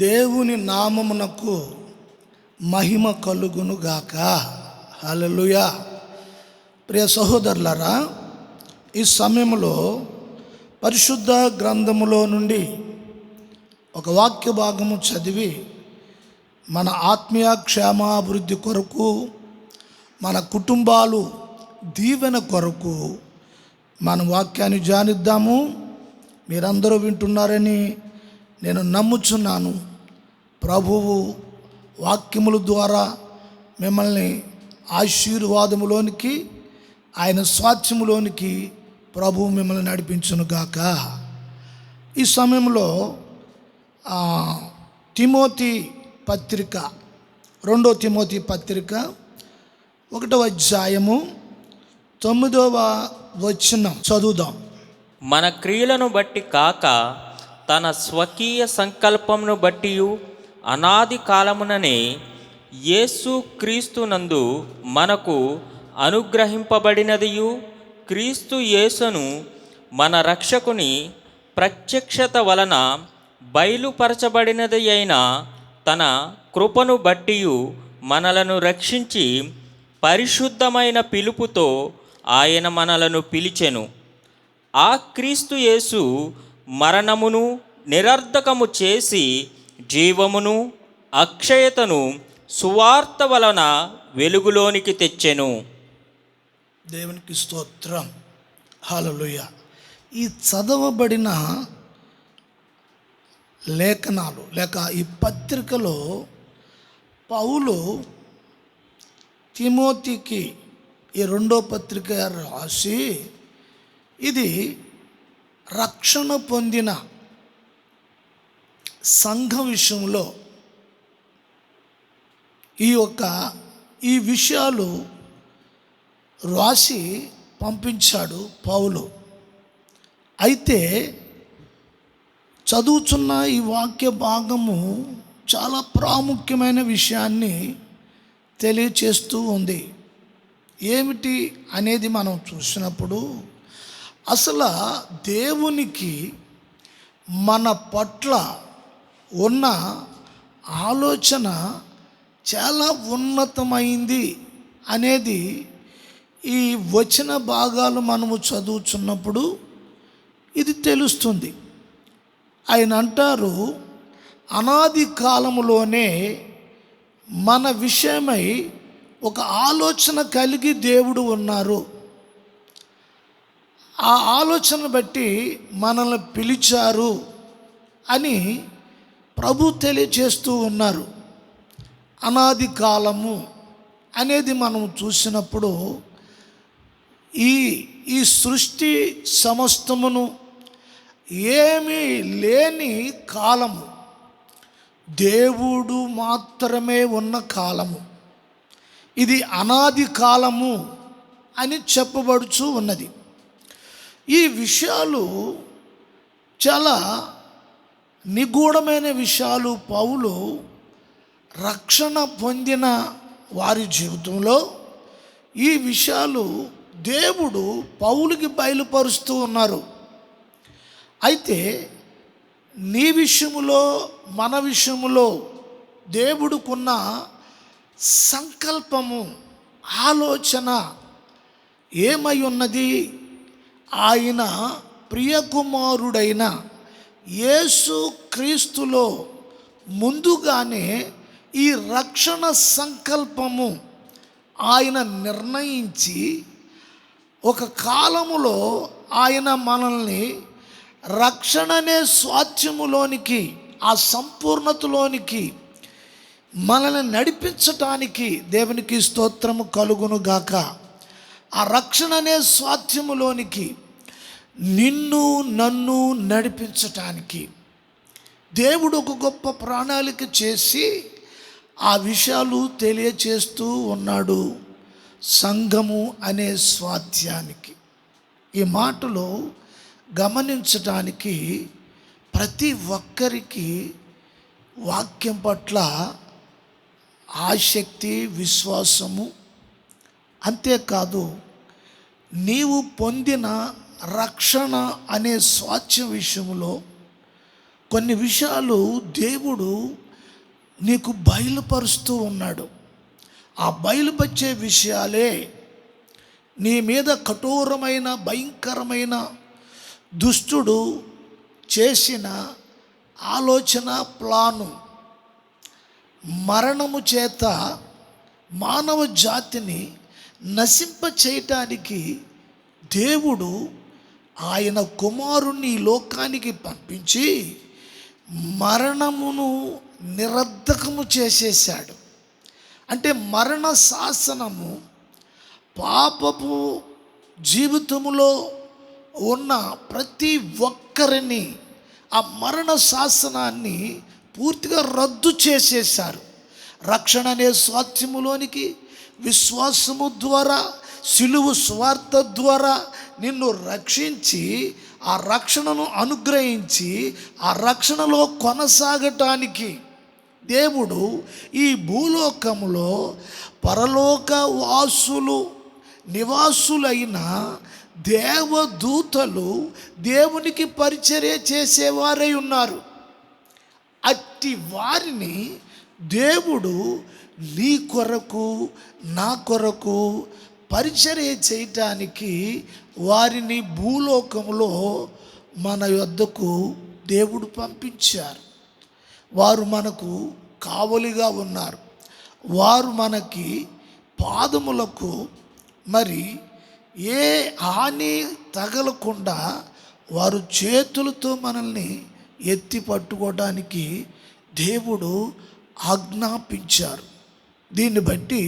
దేవుని నామమునకు మహిమ కలుగును గాక. హల్లెలూయా. ప్రియ సహోదరులారా, ఈ సమయంలో పరిశుద్ధ గ్రంథములో నుండి ఒక వాక్య భాగము చదివి మన ఆత్మీయ క్షేమాభివృద్ధి కొరకు, మన కుటుంబాలు దీవెన కొరకు మన వాక్యాన్ని ధ్యానిద్దాము. మీరందరూ వింటున్నారని నేను నమ్ముచున్నాను. ప్రభువు వాక్యముల ద్వారా మిమ్మల్ని ఆశీర్వాదములోనికి, ఆయన స్వాస్థ్యములోనికి ప్రభువు మిమ్మల్ని నడిపించునుగాక. ఈ సమయంలో తిమోతి పత్రిక, 2 తిమోతి పత్రిక 1వ అధ్యాయము 9వ వచనం చదువుదాం. మన క్రియలను బట్టి కాక తన స్వకీయ సంకల్పమును బట్టి అనాది కాలముననే యేసు క్రీస్తునందు మనకు అనుగ్రహింపబడినదియు, క్రీస్తు యేసును మన రక్షకుని ప్రత్యక్షత వలన బయలుపరచబడినది అయిన తన కృపను బట్టి మనలను రక్షించి పరిశుద్ధమైన పిలుపుతో ఆయన మనలను పిలిచెను. ఆ క్రీస్తు యేసు మరణమును నిరర్ధకము చేసి జీవమును అక్షయతను సువార్త వలన వెలుగులోనికి తెచ్చెను. దేవునికి స్తోత్రం. హల్లెలూయా. ఈ చదవబడిన లేఖనాలు లేక ఈ పత్రికలో పౌలు తిమోతికి ఈ 2వ పత్రిక రాసి, ఇది రక్షణ పొందిన సంఘం విషయంలో ఈ విషయాలు రాసి పంపించాడు పౌలు. అయితే చదువుతున్న ఈ వాక్య భాగము చాలా ప్రాముఖ్యమైన విషయాన్ని తెలియచేస్తూ ఉంది. ఏమిటి అనేది మనం చూసినప్పుడు, అసలు దేవునికి మన పట్ల ఉన్న ఆలోచన చాలా ఉన్నతమైంది అనేది ఈ వచన భాగాలు మనము చదువుతున్నప్పుడు ఇది తెలుస్తుంది. ఆయన అంటారు, అనాది కాలములోనే మన విషయమై ఒక ఆలోచన కలిగి దేవుడు ఉన్నారు. ఆ ఆలోచన బట్టి మనల్ని పిలిచారు అని ప్రభు తెలియచేస్తూ ఉన్నారు. అనాది కాలము అనేది మనం చూసినప్పుడు ఈ సృష్టి సమస్తమును ఏమీ లేని కాలము, దేవుడు మాత్రమే ఉన్న కాలము, ఇది అనాది కాలము అని చెప్పబడుచు ఉన్నది. ఈ విషయాలు చాలా నిగూఢమైన విషయాలు. పౌలు రక్షణ పొందిన వారి జీవితంలో ఈ విషయాలు దేవుడు పౌలుకి బయలుపరుస్తూ ఉన్నారు. అయితే నీ విషయములో, మన విషయములో దేవుడుకున్న సంకల్పము, ఆలోచన ఏమై ఉన్నది? ఆయన ప్రియకుమారుడైన యేసు క్రీస్తులో ముందుగానే ఈ రక్షణ సంకల్పము ఆయన నిర్ణయించి, ఒక కాలములో ఆయన మనల్ని రక్షణనే స్వాస్థ్యములోనికి, ఆ సంపూర్ణతలోనికి మనల్ని నడిపించటానికి, దేవునికి స్తోత్రము కలుగును గాక, ఆ రక్షణనే స్వాస్థ్యములోనికి నిన్ను నన్ను నడిపించటానికి దేవుడు ఒక గొప్ప ప్రణాళిక చేసి ఆ విషయాలు తెలియచేస్తూ ఉన్నాడు సంఘము అనే స్వాస్థ్యానికి. ఈ మాటలు గమనించటానికి ప్రతి ఒక్కరికి వాక్యం పట్ల ఆసక్తి, విశ్వాసము, అంతేకాదు నీవు పొందిన రక్షణ అనే స్వాస్థ్య విషయంలో కొన్ని విషయాలు దేవుడు నీకు బయలుపరుస్తూ ఉన్నాడు. ఆ బయలుపరిచే విషయాలే నీ మీద కఠోరమైన భయంకరమైన దుష్టుడు చేసిన ఆలోచన ప్లాను, మరణము చేత మానవ జాతిని నశింప చేయటానికి దేవుడు ఆయన కుమారుణ్ణి ఈ లోకానికి పంపించి మరణమును నిరర్ధకము చేసేసాడు. అంటే మరణ శాసనము పాపపు జీవితములో ఉన్న ప్రతి ఒక్కరిని ఆ మరణ శాసనాన్ని పూర్తిగా రద్దు చేసేశారు. రక్షణ అనే స్వాస్థ్యములోనికి విశ్వాసము ద్వారా, సిలువ స్వార్థ ద్వారా నిన్ను రక్షించి ఆ రక్షణను అనుగ్రహించి ఆ రక్షణలో కొనసాగటానికి దేవుడు ఈ భూలోకములో పరలోక వాసులు నివాసులైన దేవదూతలు దేవునికి పరిచర్య చేసేవారై ఉన్నారు. అట్టి వారిని దేవుడు నీ కొరకు నా కొరకు పరిచర్య చేయటానికి వారిని భూలోకంలో మన యొద్దకు దేవుడు పంపించారు. వారు మనకు కావలిగా ఉన్నారు. వారు మనకి పాదములకు మరి ఏ హాని తగలకుండా వారు చేతులతో మనల్ని ఎత్తి పట్టుకోవడానికి దేవుడు ఆజ్ఞాపించారు. దీన్ని బట్టి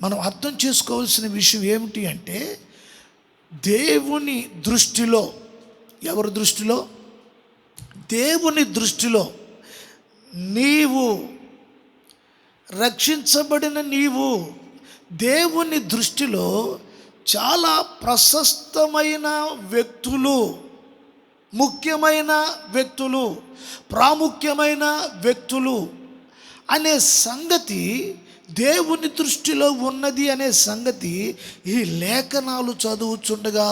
మనం అర్థం చేసుకోవాల్సిన విషయం ఏమిటి అంటే, దేవుని దృష్టిలో, ఎవరి దృష్టిలో? దేవుని దృష్టిలో నీవు రక్షించబడిన నీవు దేవుని దృష్టిలో చాలా ప్రశస్తమైన వ్యక్తులు, ముఖ్యమైన వ్యక్తులు, ప్రాముఖ్యమైన వ్యక్తులు అనే సంగతి దేవుని దృష్టిలో ఉన్నది అనే సంగతి ఈ లేఖనాలు చదువుచుండగా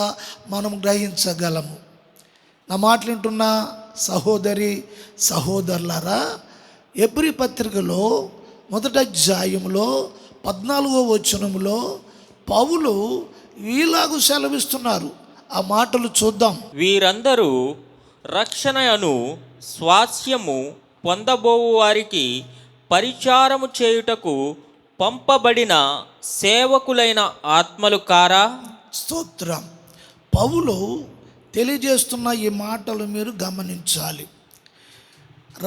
మనం గ్రహించగలము. నా మాటలు వింటున్న సహోదరి సహోదరులారా, ఎబ్రీ పత్రికలో 1వ అధ్యాయంలో 14వ వచనంలో పౌలు ఈలాగు సెలవిస్తున్నారు. ఆ మాటలు చూద్దాం. వీరందరూ రక్షణ అను స్వాస్యము పొందబోవు వారికి పరిచారము చేయుటకు పంపబడిన సేవకులైన ఆత్మలు కారా? స్తోత్రం. పౌలు తెలియజేస్తున్న ఈ మాటలు మీరు గమనించాలి.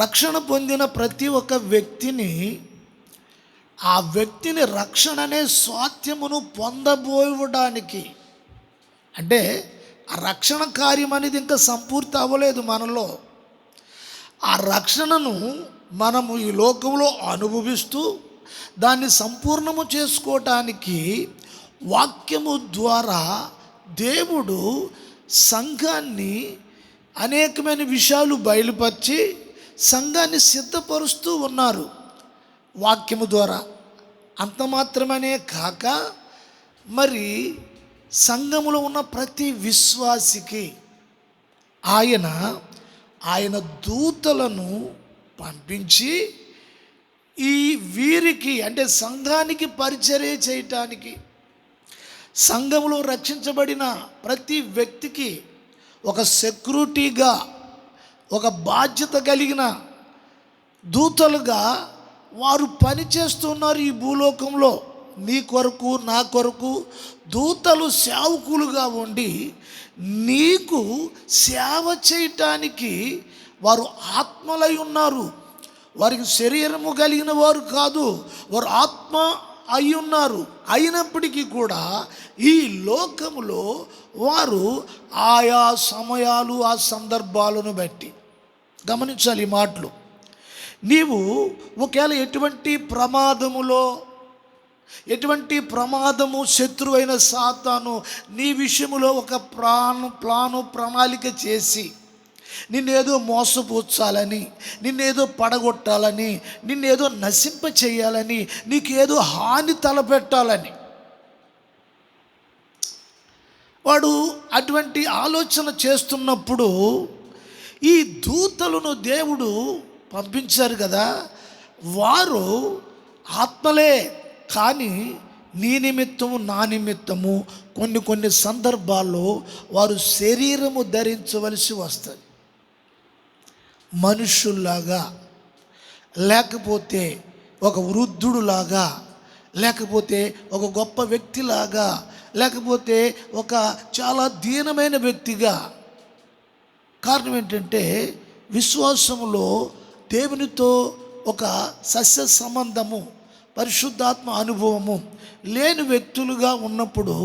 రక్షణ పొందిన ప్రతి ఒక్క వ్యక్తిని, ఆ వ్యక్తిని రక్షణ అనే స్వాస్థ్యమును పొందబోవడానికి, అంటే ఆ రక్షణ కార్యం అనేది ఇంకా సంపూర్తి అవ్వలేదు మనలో. ఆ రక్షణను మనము ఈ లోకంలో అనుభవిస్తూ దాన్ని సంపూర్ణము చేసుకోవటానికి వాక్యము ద్వారా దేవుడు సంఘాన్ని అనేకమైన విషయాలు బయలుపరిచి సంఘాన్ని సిద్ధపరుస్తూ ఉన్నారు వాక్యము ద్వారా. అంత మాత్రమనే కాక మరి సంఘములో ఉన్న ప్రతి విశ్వాసికి ఆయన దూతలను పంపించి ఈ వీరికి, అంటే సంఘానికి పరిచర్య చేయటానికి, సంఘములో రక్షించబడిన ప్రతి వ్యక్తికి ఒక సెక్యూరిటీగా, ఒక బాధ్యత కలిగిన దూతలుగా వారు పనిచేస్తున్నారు ఈ భూలోకంలో. నీ కొరకు నా కొరకు దూతలు సేవకులుగా ఉండి నీకు సేవ చేయటానికి వారు ఆత్మలై ఉన్నారు. వారికి శరీరము కలిగిన వారు కాదు, వారు ఆత్మ అయి ఉన్నారు. అయినప్పటికీ కూడా ఈ లోకములో వారు ఆయా సమయాలు, ఆ సందర్భాలను బట్టి గమనించాలి ఈ మాటలు. నీవు ఒకవేళ ఎటువంటి ప్రమాదము శత్రువైన సాతాను నీ విషయములో ఒక ప్రణాళిక చేసి నిన్నేదో మోసపుచ్చాలని, నిన్నేదో పడగొట్టాలని, నిన్నేదో నశింప చేయాలని, నీకేదో హాని తలపెట్టాలని వాడు అటువంటి ఆలోచన చేస్తున్నప్పుడు ఈ దూతలను దేవుడు పంపించారు కదా, వారు ఆత్మలే, కానీ నీ నిమిత్తము నా నిమిత్తము కొన్ని సందర్భాల్లో వారు శరీరము ధరించవలసి వస్తుంది. మనుషుల్లాగా, లేకపోతే ఒక వృద్ధుడులాగా, లేకపోతే ఒక గొప్ప వ్యక్తిలాగా, లేకపోతే ఒక చాలా దీనమైన వ్యక్తిగా. కారణం ఏంటంటే విశ్వాసములో దేవునితో ఒక సస్య సంబంధము, పరిశుద్ధాత్మ అనుభవము లేని వ్యక్తులుగా ఉన్నప్పుడు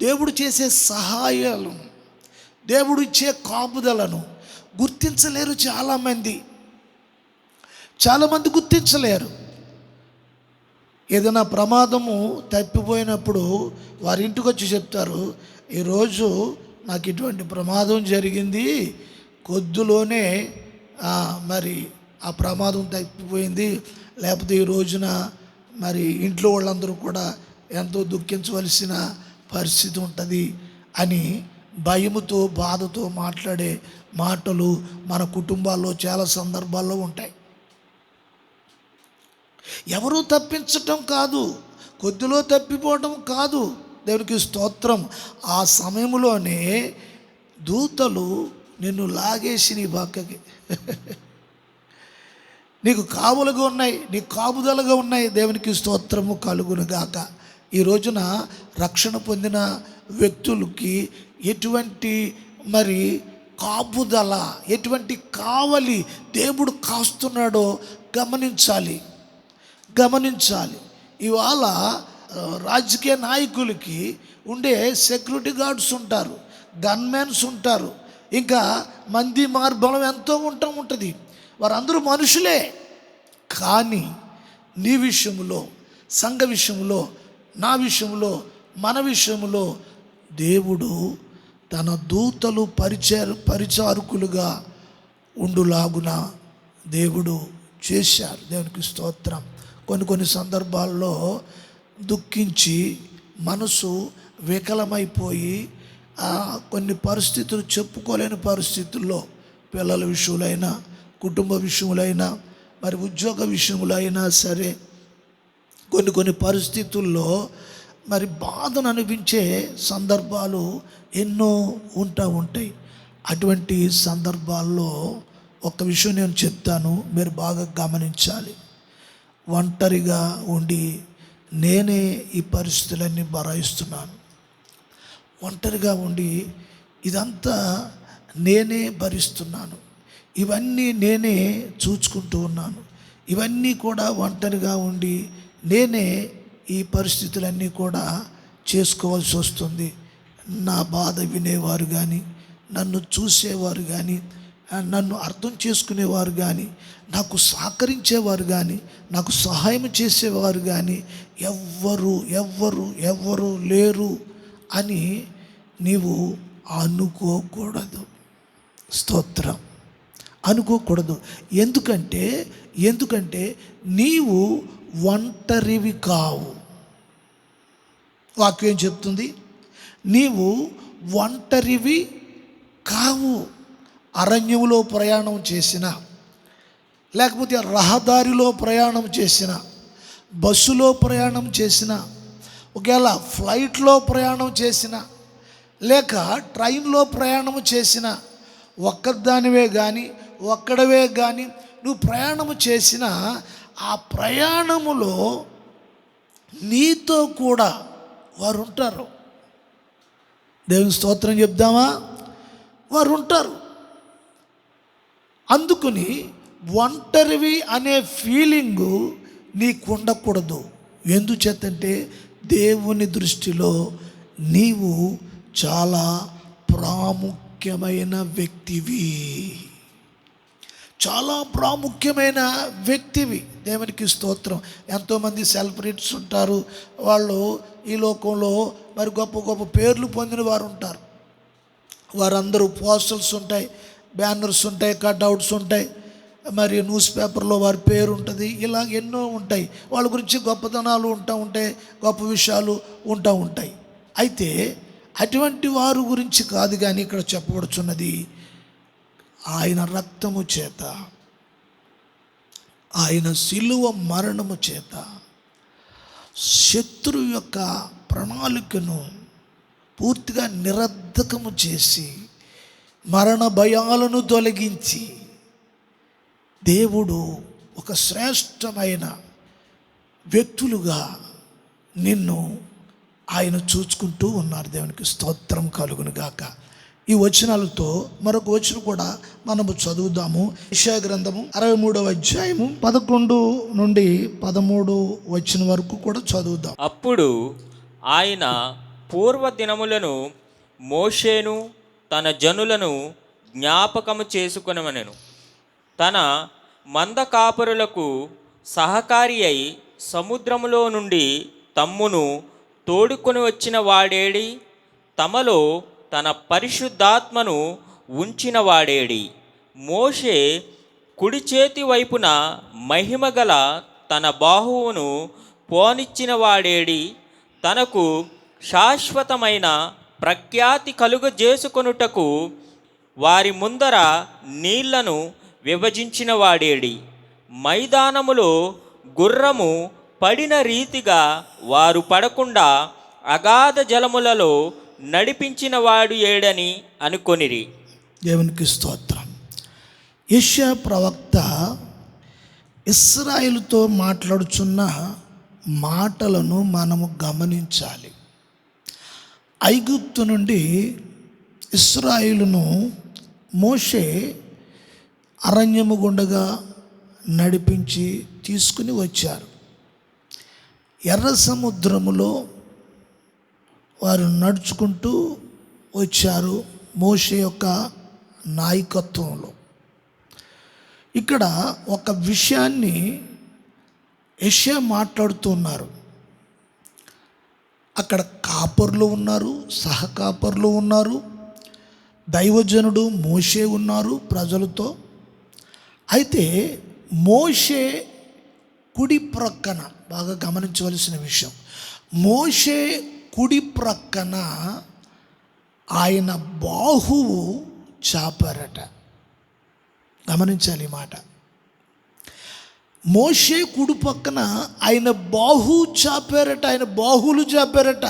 దేవుడు చేసే సహాయాలను, దేవుడు ఇచ్చే కాపుదలను గుర్తించలేరు. చాలామంది గుర్తించలేరు. ఏదైనా ప్రమాదము తప్పిపోయినప్పుడు వారి ఇంటికి వచ్చి చెప్తారు, ఈరోజు నాకు ఇటువంటి ప్రమాదం జరిగింది, కొద్దిలోనే మరి ఆ ప్రమాదం తప్పిపోయింది, లేకపోతే ఈ రోజున మరి ఇంట్లో వాళ్ళందరూ కూడా ఎంతో దుఃఖించవలసిన పరిస్థితి ఉంటుంది అని భయముతో, బాధతో మాట్లాడే మాటలు మన కుటుంబాల్లో చాలా సందర్భాల్లో ఉంటాయి. ఎవరూ తప్పించటం కాదు, కొద్దిలో తప్పిపోవటం కాదు. దేవునికి స్తోత్రం. ఆ సమయంలోనే దూతలు నిన్ను లాగేసి నీ పక్కకి నీకు కావులుగా ఉన్నాయి, నీకు కాపుదలుగా ఉన్నాయి. దేవునికి స్తోత్రము కలుగును గాక. ఈ రోజున రక్షణ పొందిన వ్యక్తులకి ఎటువంటి మరి కాపుదల, ఎటువంటి కావలి దేవుడు కాస్తున్నాడో గమనించాలి. ఇవాళ రాజకీయ నాయకులకి ఉండే సెక్యూరిటీ గార్డ్స్ ఉంటారు, గన్మెన్స్ ఉంటారు, ఇంకా మంది మార్బలం ఎంతో ఉంటుంది. వారందరూ మనుషులే. కానీ నీ విషయంలో, సంఘ విషయంలో, నా విషయంలో, మన విషయంలో దేవుడు తన దూతలు పరిచారకులుగా ఉండులాగున దేవుడు చేశారు. దేవునికి స్తోత్రం. కొన్ని సందర్భాల్లో దుఃఖించి మనసు వికలమైపోయి కొన్ని పరిస్థితులు, చెప్పుకోలేని పరిస్థితుల్లో, పిల్లల విషయంలో, కుటుంబ విషయంలో, మరి ఉద్యోగ విషయంలో అయినా సరే కొన్ని పరిస్థితుల్లో మరి బాధను అనిపించే సందర్భాలు ఎన్నో ఉంటాయి. అటువంటి సందర్భాల్లో ఒక విషయం నేను చెప్తాను, మీరు బాగా గమనించాలి. ఒంటరిగా ఉండి నేనే ఈ పరిస్థితులన్నీ భరాయిస్తున్నాను, ఒంటరిగా ఉండి ఇదంతా నేనే భరిస్తున్నాను, ఇవన్నీ నేనే చూచుకుంటూ ఉన్నాను, ఇవన్నీ కూడా ఒంటరిగా ఉండి నేనే ఈ పరిస్థితులన్నీ కూడా చేసుకోవాల్సి వస్తుంది. నా బాధ వినేవారు కానీ, నన్ను చూసేవారు కానీ, నన్ను అర్థం చేసుకునేవారు కానీ, నాకు సహకరించేవారు కానీ, నాకు సహాయం చేసేవారు కానీ ఎవ్వరు లేరు అని నీవు అనుకోకూడదు. స్తోత్రం. అనుకోకూడదు. ఎందుకంటే నీవు ఒంటరివి కావు. వాక్యం చెప్తుంది, నీవు ఒంటరివి కావు. అరణ్యములో ప్రయాణం చేసిన, లేకపోతే రహదారిలో ప్రయాణం చేసిన, బస్సులో ప్రయాణం చేసిన, ఒకవేళ ఫ్లైట్లో ప్రయాణం చేసిన, లేక ట్రైన్లో ప్రయాణం చేసిన, ఒక్కదానివే కానీ, ఒక్కడవే కానీ నువ్వు ప్రయాణము చేసిన ఆ ప్రయాణములో నీతో కూడా వారు ఉంటారు. దేవుని స్తోత్రం చెప్దామా? వారు ఉంటారు. అందుకని ఒంటరివి అనే ఫీలింగు నీకు ఉండకూడదు. ఎందుచేతంటే దేవుని దృష్టిలో నీవు చాలా ప్రాముఖ్యమైన వ్యక్తివి, చాలా ప్రాముఖ్యమైన వ్యక్తివి. దేవునికి స్తోత్రం. ఎంతోమంది సెలబ్రిటీస్ ఉంటారు, వాళ్ళు ఈ లోకంలో మరి గొప్ప గొప్ప పేర్లు పొందిన వారు ఉంటారు. వారందరూ పోస్టర్స్ ఉంటాయి, బ్యానర్స్ ఉంటాయి, కట్అవుట్స్ ఉంటాయి, మరి న్యూస్ పేపర్లో వారి పేరు ఉంటుంది, ఇలా ఎన్నో ఉంటాయి. వాళ్ళ గురించి గొప్పతనాలు ఉంటాయి, గొప్ప విషయాలు ఉంటాయి. అయితే అటువంటి వారి గురించి కాదు కానీ ఇక్కడ చెప్పబడుచున్నది, ఆయన రక్తము చేత, ఆయన శిలువ మరణము చేత శత్రువు యొక్క ప్రణాళికను పూర్తిగా నిరర్ధకము చేసి మరణ భయాలను తొలగించి దేవుడు ఒక శ్రేష్టమైన వ్యక్తులుగా నిన్ను ఆయన చూసుకుంటూ ఉన్నారు. దేవునికి స్తోత్రం కలుగును గాక. ఈ వచనాలతో మరొక వచనం కూడా మనము చదువుదాము. యెషయా గ్రంథము 63వ అధ్యాయము 11 నుండి 13 వచనం వరకు కూడా చదువుదాం. అప్పుడు ఆయన పూర్వ దినములను మోషేను తన జనులను జ్ఞాపకము చేసుకొనమనెను. తన మంద కాపరులకు సహకారి అయి సముద్రములో నుండి తమ్మును తోడుకొని వచ్చిన వాడేడి, తమలో తన పరిశుద్ధాత్మను ఉంచిన వాడేడి. మోషే కుడి చేతి వైపున మహిమగల తన బాహువును పోనిచ్చిన వాడేడి, తనకు శాశ్వతమైన ప్రఖ్యాతి కలుగజేసుకొనుటకు వారి ముందర నీళ్లను విభజించిన వాడేడి. మైదానములో గుర్రము పడిన రీతిగా వారు పడకుండా అగాధ జలములలో నడిపించిన వాడు ఏడని అనుకొనిరి. దేవునికి స్తోత్రం. యెషయా ప్రవక్త ఇశ్రాయేలుతో మాట్లాడుచున్న మాటలను మనము గమనించాలి. ఐగుప్తు నుండి ఇశ్రాయేలును మోషే అరణ్యము గుండగా నడిపించి తీసుకుని వచ్చారు. ఎర్ర సముద్రములో వారు నడుచుకుంటూ వచ్చారు మోషే యొక్క నాయకత్వంలో. ఇక్కడ ఒక విషయాన్ని యెషయా మాట్లాడుతున్నారు. అక్కడ కాపర్లు ఉన్నారు, సహకాపర్లు ఉన్నారు, దైవజనుడు మోషే ఉన్నారు ప్రజలతో. అయితే మోషే కుడి ప్రక్కన, బాగా గమనించవలసిన విషయం, మోషే కుడి ప్రక్కన ఆయన బాహువు చాపారట. గమనించాలి ఈ మాట. మోషే కుడి పక్కన ఆయన బాహు చాపారట, ఆయన బాహువులు చాపారట.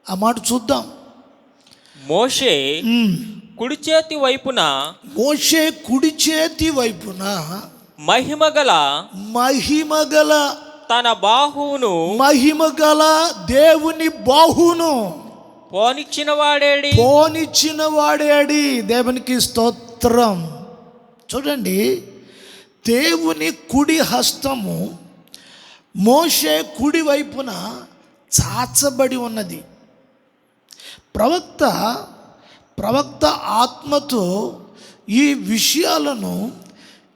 ఆ మాట చూద్దాం. మోషే కుడి చేతి వైపున, మోషే కుడి చేతి వైపున మహిమగల తన బాహువును, మహిమగల దేవుని బాహువును పోనిచ్చిన వాడేడి. దేవునికి స్తోత్రం. చూడండి, దేవుని కుడి హస్తము మోషే కుడి వైపున చాచబడి ఉన్నది. ప్రవక్త ఆత్మతో ఈ విషయాలను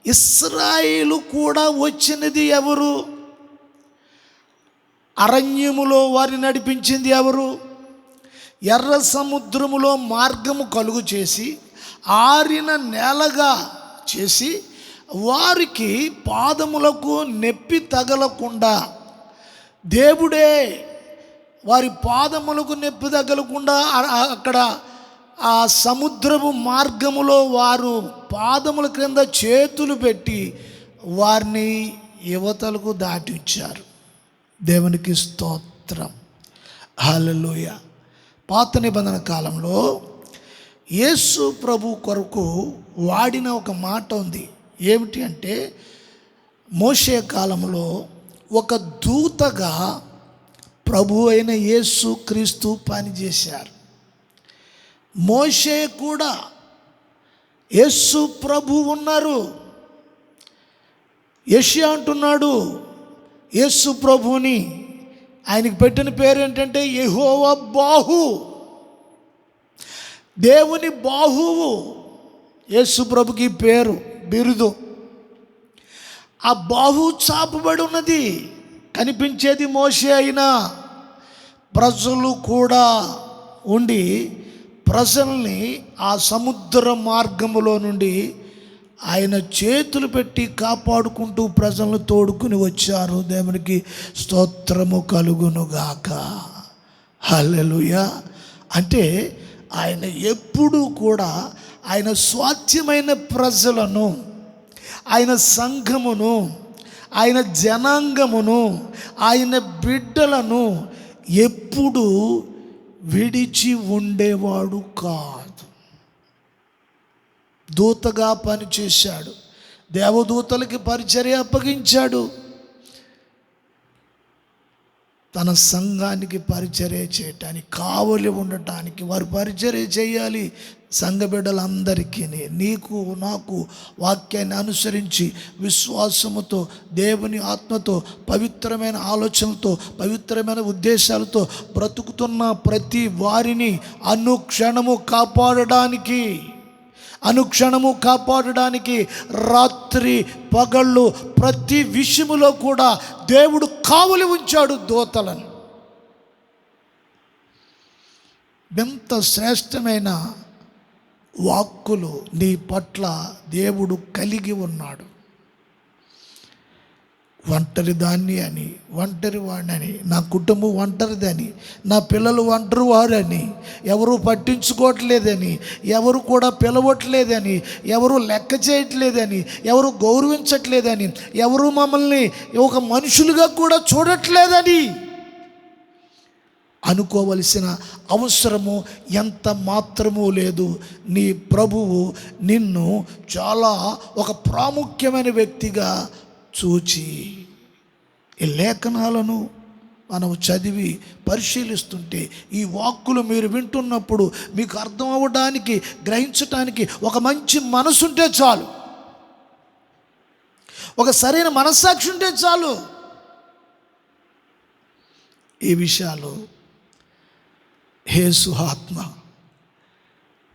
ఇశ్రాయేలు కూడా వచ్చినది ఎవరు? అరణ్యములో వారిని నడిపించింది ఎవరు? ఎర్ర సముద్రములో మార్గము కలుగు చేసి ఆరిన నేలగా చేసి వారికి పాదములకు నొప్పి తగలకుండా, దేవుడే వారి పాదములకు నొప్పి తగలకుండా అక్కడ ఆ సముద్రపు మార్గములో వారు పాదముల క్రింద చేతులు పెట్టి వారిని యువతలకు దాటించారు. దేవునికి స్తోత్రం. హల్లెలూయ. పాత నిబంధన కాలంలో యేసు ప్రభు కొరకు వాడిన ఒక మాట ఉంది. ఏమిటి అంటే, మోషే కాలంలో ఒక దూతగా ప్రభు అయిన యేసు క్రీస్తు పనిచేశారు. మోషే కూడా యేసు ప్రభు ఉన్నారు. యెషయా అంటున్నాడు యేసు ప్రభుని, ఆయనకి పెట్టిన పేరు ఏంటంటే యెహోవా బాహు, దేవుని బాహువు. యేసు ప్రభుకి పేరు, బిరుదు. ఆ బాహు చాపబడి ఉన్నది. కనిపించేది మోషే అయినా ప్రజలు కూడా ఉండి ప్రజల్ని ఆ సముద్ర మార్గములో నుండి ఆయన చేతులు పెట్టి కాపాడుకుంటూ ప్రజలను తోడుకుని వచ్చారు. దేవునికి స్తోత్రము కలుగునుగాక. హల్లెలూయా. అంటే ఆయన ఎప్పుడూ కూడా ఆయన స్వాస్థ్యమైన ప్రజలను, ఆయన సంఘమును, ఆయన జనాంగమును, ఆయన బిడ్డలను ఎప్పుడు విడిచి ఉండేవాడు కాదు. దూతగా పనిచేశాడు, దేవదూతలకి పరిచర్య అప్పగించాడు, తన సంఘానికి పరిచర్య చేయటానికి, కావలి ఉండటానికి, వారు పరిచర్య చేయాలి. సంఘ బిడ్డలందరికీ, నీకు నాకు వాక్యాన్ని అనుసరించి విశ్వాసముతో, దేవుని ఆత్మతో, పవిత్రమైన ఆలోచనలతో, పవిత్రమైన ఉద్దేశాలతో బ్రతుకుతున్న ప్రతి వారిని అనుక్షణము కాపాడడానికి రాత్రి పగళ్ళు ప్రతి విషయములో కూడా దేవుడు కావలి ఉంచాడు దూతలను. ఎంత శ్రేష్టమైన వాక్కులు నీ పట్ల దేవుడు కలిగి ఉన్నాడు. ఒంటరి దాన్ని అని, ఒంటరి వాడిని, నా కుటుంబం ఒంటరిదని, నా పిల్లలు ఒంటరి వారని, ఎవరు పట్టించుకోవట్లేదని, ఎవరు కూడా పిలవట్లేదని, ఎవరు లెక్క చేయట్లేదని, ఎవరు గౌరవించట్లేదని, ఎవరు మమ్మల్ని ఒక మనుషులుగా కూడా చూడట్లేదని అనుకోవలసిన అవసరము ఎంత మాత్రమూ లేదు. నీ ప్రభువు నిన్ను చాలా ఒక ప్రాముఖ్యమైన వ్యక్తిగా చూచి, ఈ లేఖనాలను మనం చదివి పరిశీలిస్తుంటే, ఈ వాక్కులు మీరు వింటున్నప్పుడు మీకు అర్థం అవ్వడానికి, గ్రహించటానికి ఒక మంచి మనసుంటే చాలు, ఒక సరైన మనస్సాక్షి ఉంటే చాలు. ఈ విషయాలు యేసు ఆత్మ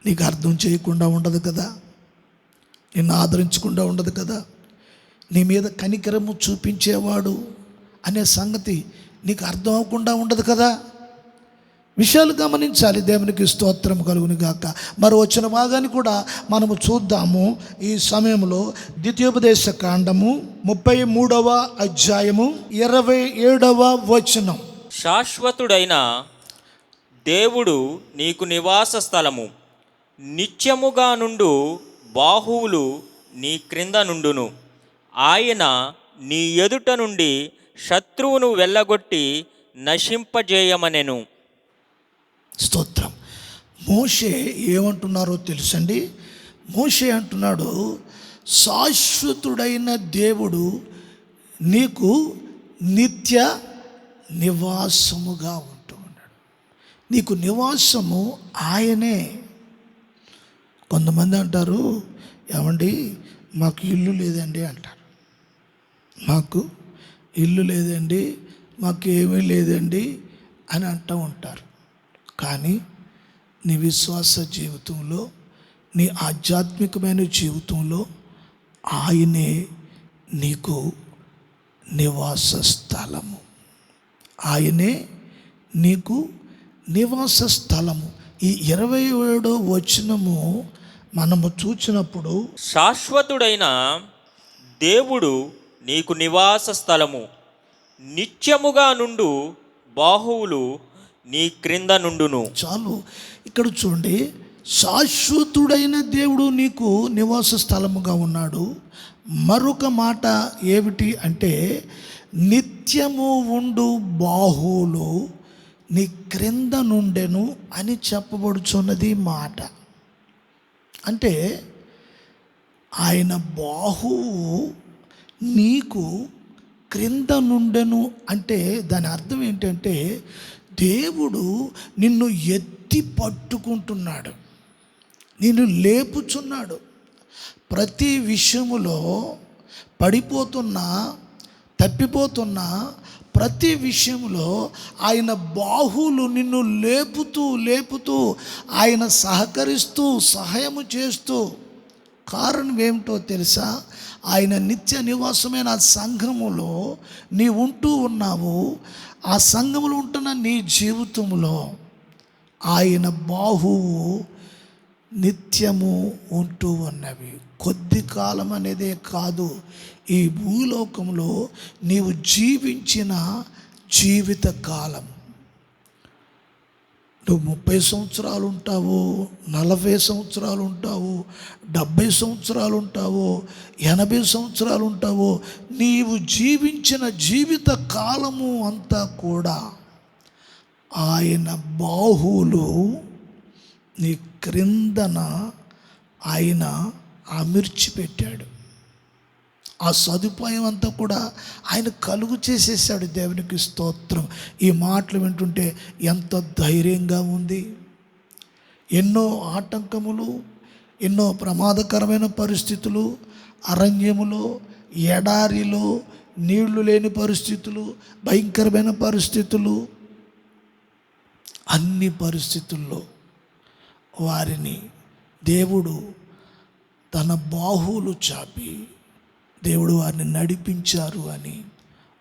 నీకు అర్థం చేయకుండా ఉండదు కదా, నిన్ను ఆదరించకుండా ఉండదు కదా, నీ మీద కనికరము చూపించేవాడు అనే సంగతి నీకు అర్థం అవ్వకుండా ఉండదు కదా. విషయాలు గమనించాలి. దేవునికి స్తోత్రం కలుగును గాక. మరో వచ్చిన భాగాన్ని కూడా మనము చూద్దాము ఈ సమయంలో. ద్వితీయోపదేశ కాండము 33వ అధ్యాయము 27వ వచనం. శాశ్వతుడైన దేవుడు నీకు నివాస స్థలము, నిత్యముగా నుండు బాహువులు నీ క్రింద నుండును. ఆయన నీ ఎదుట నుండి శత్రువును వెళ్ళగొట్టి నశింపజేయమనెను. స్తోత్రం. మోషే ఏమంటున్నారో తెలుసండి. మోషే అంటున్నాడు, శాశ్వతుడైన దేవుడు నీకు నిత్య నివాసముగా ఉంటూ ఉన్నాడు. నీకు నివాసము ఆయనే. కొంతమంది అంటారు, ఏమండి మాకు ఇల్లు లేదండి అంటారు, మాకు ఇల్లు లేదండి, మాకు ఏమీ లేదండి అని అంటూ ఉంటారు. కానీ నీ విశ్వాస జీవితంలో, నీ ఆధ్యాత్మికమైన జీవితంలో ఆయనే నీకు నివాస స్థలము, ఆయనే నీకు నివాస స్థలము. ఈ 27వ వచనము మనము చూచినప్పుడు, శాశ్వతుడైన దేవుడు నీకు నివాస స్థలము, నిత్యముగా నుండు బాహువులు నీ క్రింద నుండును. చాలు. ఇక్కడ చూడండి, శాశ్వతుడైన దేవుడు నీకు నివాస స్థలముగా ఉన్నాడు. మరొక మాట ఏమిటి అంటే, నిత్యము ఉండు బాహువులు నీ క్రింద నుండెను అని చెప్పబడుచున్నది మాట. అంటే ఆయన బాహువు నీకు క్రింద నుండెను అంటే దాని అర్థం ఏంటంటే, దేవుడు నిన్ను ఎత్తి పట్టుకుంటున్నాడు, నిన్ను లేపుచున్నాడు. ప్రతి విషయములో పడిపోతున్నా, తప్పిపోతున్నా ప్రతి విషయంలో ఆయన బాహువులు నిన్ను లేపుతూ ఆయన సహకరిస్తూ సహాయము చేస్తూ. కారణం ఏమిటో తెలుసా? ఆయన నిత్య నివాసమైన సంఘములో నీ ఉంటూ ఉన్నావు. ఆ సంఘములో ఉంటున్న నీ జీవితంలో ఆయన బాహువు నిత్యము ఉంటూ ఉన్నవి. కొద్ది కాలం అనేదే కాదు, ఈ భూలోకంలో నీవు జీవించిన జీవిత కాలం, నువ్వు 30 సంవత్సరాలు ఉంటావు, 40 సంవత్సరాలు ఉంటావు, 70 సంవత్సరాలు ఉంటావు, 80 సంవత్సరాలు ఉంటావు, నీవు జీవించిన జీవిత కాలము అంతా కూడా ఆయన బాహువులు నీ క్రిందన ఆయన అమర్చిపెట్టాడు. ఆ సదుపాయం అంతా కూడా ఆయన కలుగు చేసేసాడు. దేవునికి స్తోత్రం. ఈ మాటలు వింటుంటే ఎంత ధైర్యంగా ఉంది. ఎన్నో ఆటంకములు, ఎన్నో ప్రమాదకరమైన పరిస్థితులు, అరణ్యములో, ఎడారిలో, నీళ్లు లేని పరిస్థితులు, భయంకరమైన పరిస్థితులు, అన్ని పరిస్థితుల్లో వారిని దేవుడు తన బాహువులు చాపి దేవుడు వారిని నడిపించారు అని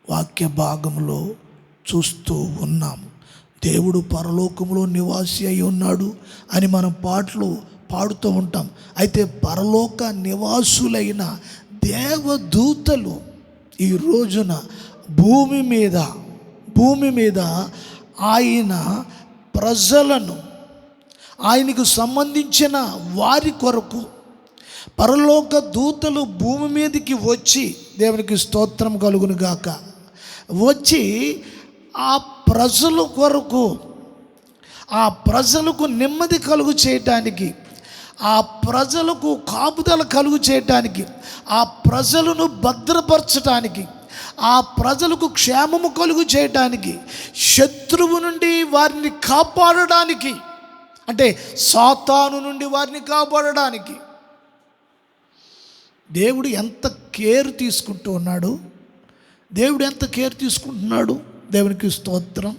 వాక్య భాగంలో చూస్తూ ఉన్నాము. దేవుడు పరలోకంలో నివాసి అయి ఉన్నాడు అని మనం పాటలు పాడుతూ ఉంటాం. అయితే పరలోక నివాసులైన దేవదూతలు ఈ రోజున భూమి మీద ఆయన ప్రజలను, ఆయనకు సంబంధించిన వారి కొరకు పరలోక దూతలు భూమి మీదకి వచ్చి, దేవునికి స్తోత్రం కలుగును గాక, వచ్చి ఆ ప్రజల కొరకు, ఆ ప్రజలకు నెమ్మది కలుగు చేయటానికి, ఆ ప్రజలకు కాపుదల కలుగు చేయటానికి, ఆ ప్రజలను భద్రపరచటానికి, ఆ ప్రజలకు క్షేమము కలుగు చేయటానికి, శత్రువు నుండి వారిని కాపాడడానికి, అంటే సాతాను నుండి వారిని కాపాడడానికి దేవుడు ఎంత కేర్ తీసుకుంటూ ఉన్నాడు. దేవుడు ఎంత కేర్ తీసుకుంటున్నాడు. దేవునికి స్తోత్రం.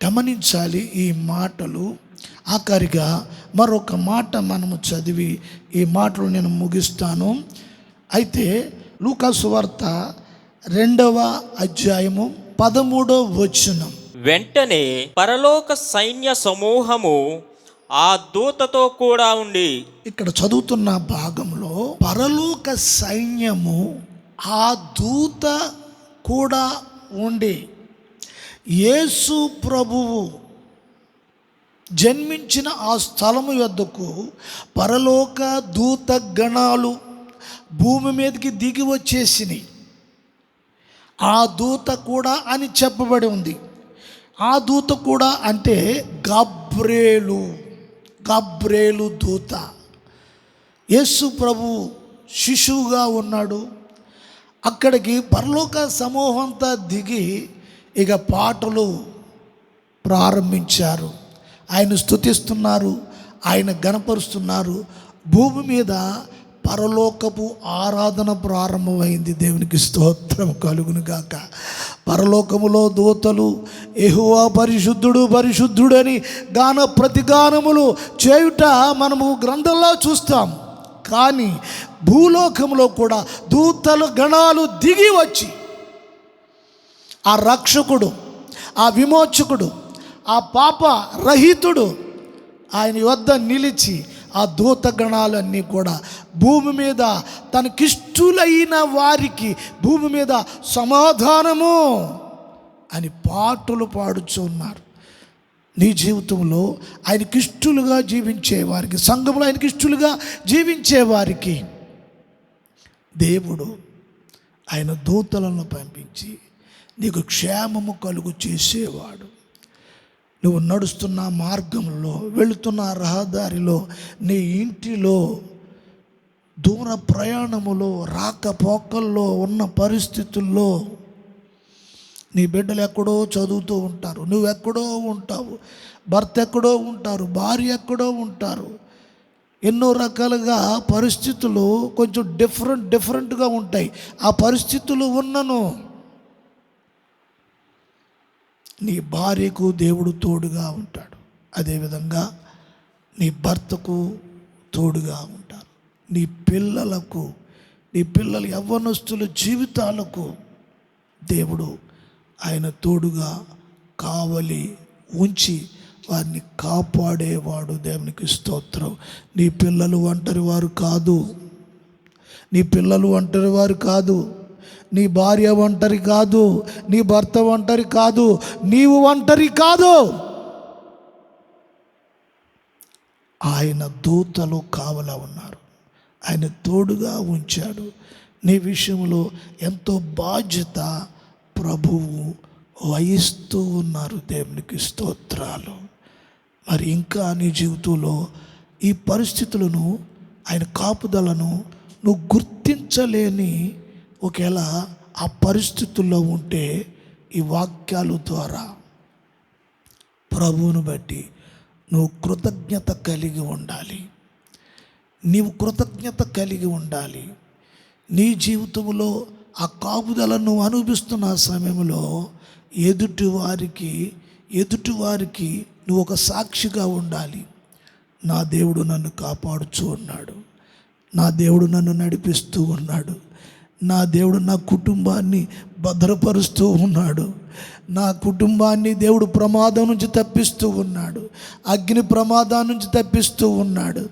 గమనించాలి ఈ మాటలు. ఆఖరిగా మరొక మాట మనము చదివి ఈ మాటలు నేను ముగిస్తాను. అయితే లూకా సువార్త 2వ అధ్యాయము 13వ వచనం. వెంటనే పరలోక సైన్య సమూహము ఆ దూతతో కూడా ఉండి, ఇక్కడ చదువుతున్న భాగంలో పరలోక సైన్యము ఆ దూత కూడా ఉండి యేసు ప్రభువు జన్మించిన ఆ స్థలము యొద్దకు పరలోక దూత గణాలు భూమి మీదకి దిగి వచ్చేసినాయి. ఆ దూత కూడా అని చెప్పబడి ఉంది. ఆ దూత కూడా అంటే గబ్రేలు దూత. యేసు ప్రభు శిశువుగా ఉన్నాడు. అక్కడికి పరలోక సమూహంతో దిగి ఇక పాటలు ప్రారంభించారు. ఆయన స్తుతిస్తున్నారు, ఆయన గణపరుస్తున్నారు. భూమి మీద పరలోకపు ఆరాధన ప్రారంభమైంది. దేవునికి స్తోత్రం కలుగును గాక. పరలోకములో దూతలు యెహోవా పరిశుద్ధుడు పరిశుద్ధుడని గాన ప్రతిగానములు చేయుట మనము గ్రంథంలో చూస్తాం. కానీ భూలోకంలో కూడా దూతలు గణాలు దిగి వచ్చి ఆ రక్షకుడు, ఆ విమోచకుడు, ఆ పాప రహితుడు ఆయన వద్ద నిలిచి ఆ దూతగణాలన్నీ కూడా భూమి మీద తనకిష్టులైన వారికి భూమి మీద సమాధానము అని పాటలు పాడుచున్నారు. నీ జీవితంలో ఆయనకిష్టులుగా జీవించేవారికి, సంఘంలో ఆయనకిష్టులుగా జీవించేవారికి దేవుడు ఆయన దూతలను పంపించి నీకు క్షేమము కలుగు చేసేవాడు. నువ్వు నడుస్తున్న మార్గంలో, వెళుతున్న రహదారిలో, నీ ఇంటిలో, దూర ప్రయాణములో, రాకపోకల్లో ఉన్న పరిస్థితుల్లో నీ బిడ్డలు ఎక్కడో చదువుతూ ఉంటారు, నువ్వు ఎక్కడో ఉంటావు, భర్త ఎక్కడో ఉంటారు, భార్య ఎక్కడో ఉంటారు. ఎన్నో రకాలుగా పరిస్థితులు కొంచెం డిఫరెంట్గా ఉంటాయి. ఆ పరిస్థితులు ఉన్నను నీ భార్యకు దేవుడు తోడుగా ఉంటాడు. అదేవిధంగా నీ భర్తకు తోడుగా ఉంటారు. నీ పిల్లల యవ్వనస్తుల జీవితాలకు దేవుడు ఆయన తోడుగా కావలి ఉంచి వారిని కాపాడేవాడు. దేవునికి స్తోత్రం. నీ పిల్లలు ఒంటరి వారు కాదు. నీ భార్య ఒంటరి కాదు. నీ భర్త ఒంటరి కాదు. నీవు ఒంటరి కాదు. ఆయన దూతలు కావలా ఉన్నారు, ఆయన తోడుగా ఉంచాడు. నీ విషయంలో ఎంతో బాధ్యత ప్రభువు వహిస్తూ ఉన్నారు. దేవునికి స్తోత్రాలు. మరి ఇంకా నీ జీవితంలో ఈ పరిస్థితులను, ఆయన కాపుదలను నువ్వు గుర్తించలేని ఒకవేళ ఆ పరిస్థితుల్లో ఉంటే ఈ వాక్యాల ద్వారా ప్రభువును బట్టి నువ్వు కృతజ్ఞత కలిగి ఉండాలి. నీవు కృతజ్ఞత కలిగి ఉండాలి. నీ జీవితంలో ఆ కాపుదలను అనుభవిస్తున్న సమయంలో ఎదుటివారికి నువ్వు ఒక సాక్షిగా ఉండాలి. నా దేవుడు నన్ను కాపాడుచూ ఉన్నాడు, నా దేవుడు నన్ను నడిపిస్తూ ఉన్నాడు, నా దేవుడు నా కుటుంబాన్ని భద్రపరుస్తూ ఉన్నాడు, నా కుటుంబాన్ని దేవుడు ప్రమాదం నుంచి తప్పిస్తూ ఉన్నాడు, అగ్ని ప్రమాదం నుంచి తప్పిస్తూ ఉన్నాడు,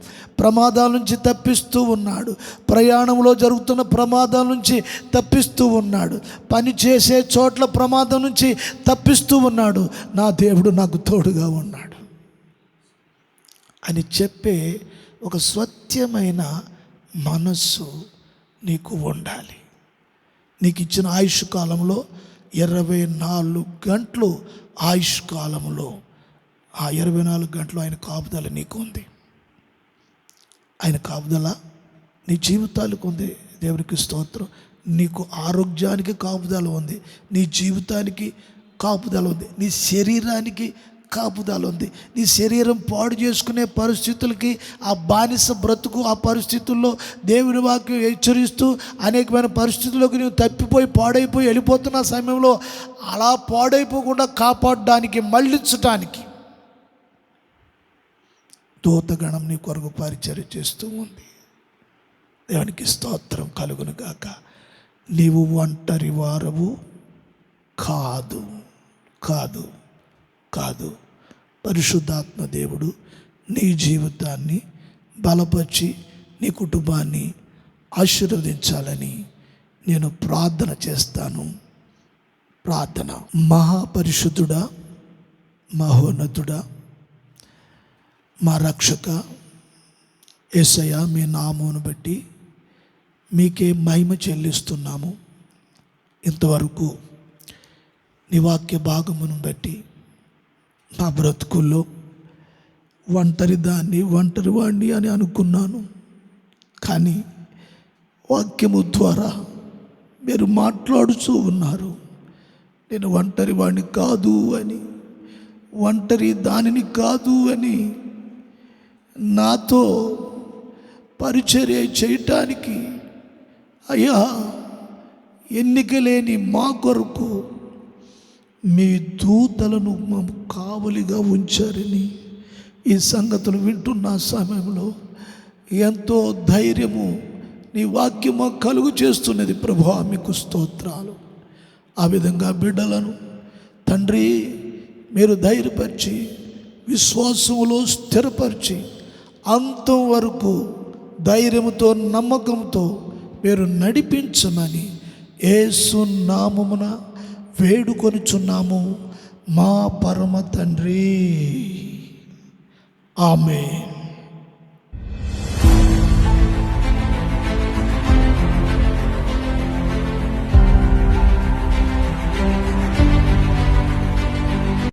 ప్రమాదాల నుంచి తప్పిస్తూ ఉన్నాడు, ప్రయాణంలో జరుగుతున్న ప్రమాదాల నుంచి తప్పిస్తూ ఉన్నాడు, పని చేసే చోట్ల ప్రమాదం నుంచి తప్పిస్తూ ఉన్నాడు. నా దేవుడు నాకు తోడుగా ఉన్నాడు అని చెప్పే ఒక స్వచ్ఛమైన మనస్సు నీకు ఉండాలి. నీకు ఇచ్చిన ఆయుష్ కాలంలో 24 గంటలు ఆయుష్ కాలంలో ఆ 24 గంటలు ఆయన కాపుదల నీకు ఉంది. ఆయన కాపుదల నీ జీవితాలకు ఉంది. దేవునికి స్తోత్రం. నీకు ఆరోగ్యానికి కాపుదల ఉంది, నీ జీవితానికి కాపుదల ఉంది, నీ శరీరానికి కాపుదల ఉంది. నీ శరీరం పాడు చేసుకునే పరిస్థితులకి, ఆ బానిస బ్రతుకు, ఆ పరిస్థితుల్లో దేవుని వాక్యం హెచ్చరిస్తూ అనేకమైన పరిస్థితుల్లోకి నువ్వు తప్పిపోయి పాడైపోయి వెళ్ళిపోతున్న సమయంలో అలా పాడైపోకుండా కాపాడడానికి, మళ్ళించడానికి దూతగణం నీ కొరకు పరిచర్య చేస్తూ ఉంది. దేవునికి స్తోత్రం కలుగును గాక. నీవు ఒంటరి వారవు కాదు కాదు కాదు. పరిశుద్ధాత్మ దేవుడు నీ జీవితాన్ని బలపరిచి నీ కుటుంబాన్ని ఆశీర్వదించాలని నేను ప్రార్థన చేస్తాను. ప్రార్థన. మహాపరిశుద్ధుడా, మహోన్నతుడా, మా రక్షక యేసయ్య, మీ నామమును బట్టి మీకే మహిమ చెల్లిస్తున్నాము. ఇంతవరకు నీ వాక్య భాగమును బట్టి నా బ్రతుకుల్లో ఒంటరి వాణ్ణి అని అనుకున్నాను. కానీ వాక్యము ద్వారా మీరు మాట్లాడుతూ ఉన్నారు. నేను ఒంటరి వాణ్ణి కాదు అని, ఒంటరి దానిని కాదు అని, నాతో పరిచర్య చేయటానికి అయ్యా ఎన్నిక లేని మా కొరకు మీ దూతలను మాకు కావలిగా ఉంచారని ఈ సంగతులు వింటున్న సమయంలో ఎంతో ధైర్యము నీ వాక్యము కలుగు చేస్తున్నది. ప్రభువా, మీకు స్తోత్రాలు. ఆ విధంగా బిడ్డలను తండ్రి మీరు ధైర్యపరిచి, విశ్వాసములో స్థిరపరిచి, అంతం వరకు ధైర్యముతో నమ్మకంతో మీరు నడిపించమని యేసు నామమున వేడుకొనుచున్నాము మా పరమ తండ్రి. ఆమేన్.